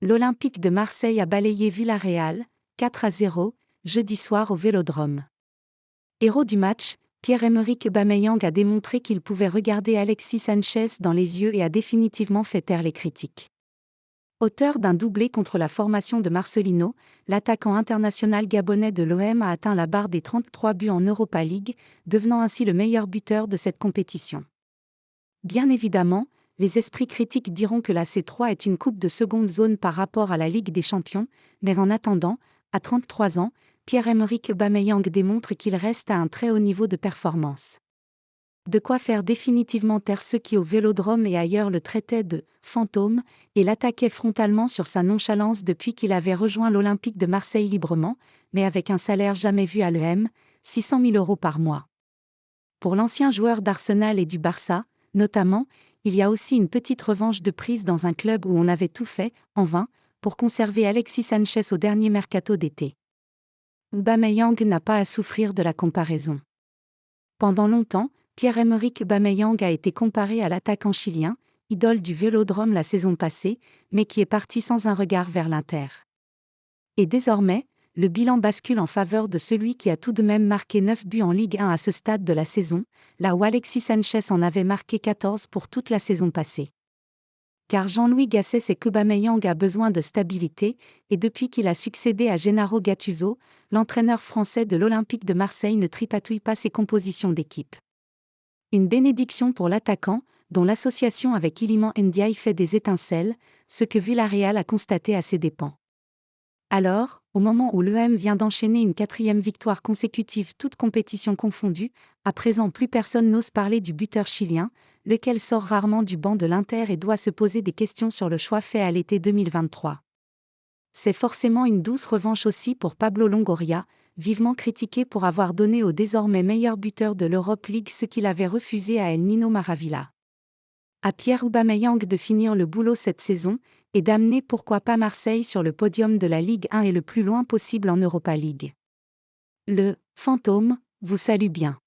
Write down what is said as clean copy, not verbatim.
L'Olympique de Marseille a balayé Villarreal, 4-0, jeudi soir au Vélodrome. Héros du match, Pierre-Emerick Aubameyang a démontré qu'il pouvait regarder Alexis Sanchez dans les yeux et a définitivement fait taire les critiques. Auteur d'un doublé contre la formation de Marcelino, l'attaquant international gabonais de l'OM a atteint la barre des 33 buts en Europa League, devenant ainsi le meilleur buteur de cette compétition. Bien évidemment, les esprits critiques diront que la C3 est une coupe de seconde zone par rapport à la Ligue des Champions, mais en attendant, à 33 ans, Pierre-Emerick Aubameyang démontre qu'il reste à un très haut niveau de performance. De quoi faire définitivement taire ceux qui au Vélodrome et ailleurs le traitaient de « fantôme » et l'attaquaient frontalement sur sa nonchalance depuis qu'il avait rejoint l'Olympique de Marseille librement, mais avec un salaire jamais vu à l'EM, 600 000 € par mois. Pour l'ancien joueur d'Arsenal et du Barça, notamment, il y a aussi une petite revanche de prise dans un club où on avait tout fait, en vain, pour conserver Alexis Sanchez au dernier mercato d'été. Aubameyang n'a pas à souffrir de la comparaison. Pendant longtemps, Pierre-Emerick Aubameyang a été comparé à l'attaquant chilien, idole du Vélodrome la saison passée, mais qui est parti sans un regard vers l'Inter. Et désormais, le bilan bascule en faveur de celui qui a tout de même marqué 9 buts en Ligue 1 à ce stade de la saison, là où Alexis Sanchez en avait marqué 14 pour toute la saison passée. Car Jean-Louis Gasset sait qu'Aubameyang a besoin de stabilité, et depuis qu'il a succédé à Gennaro Gattuso, l'entraîneur français de l'Olympique de Marseille ne tripatouille pas ses compositions d'équipe. Une bénédiction pour l'attaquant, dont l'association avec Iliman Ndiaye fait des étincelles, ce que Villarreal a constaté à ses dépens. Alors, au moment où l'EM vient d'enchaîner une 4e victoire consécutive toutes compétitions confondues, à présent plus personne n'ose parler du buteur chilien, lequel sort rarement du banc de l'Inter et doit se poser des questions sur le choix fait à l'été 2023. C'est forcément une douce revanche aussi pour Pablo Longoria, vivement critiqué pour avoir donné au désormais meilleur buteur de l'Europe League ce qu'il avait refusé à El Nino Maravilla. À Pierre Aubameyang de finir le boulot cette saison, et d'amener pourquoi pas Marseille sur le podium de la Ligue 1 et le plus loin possible en Europa League. Le « fantôme » vous salue bien.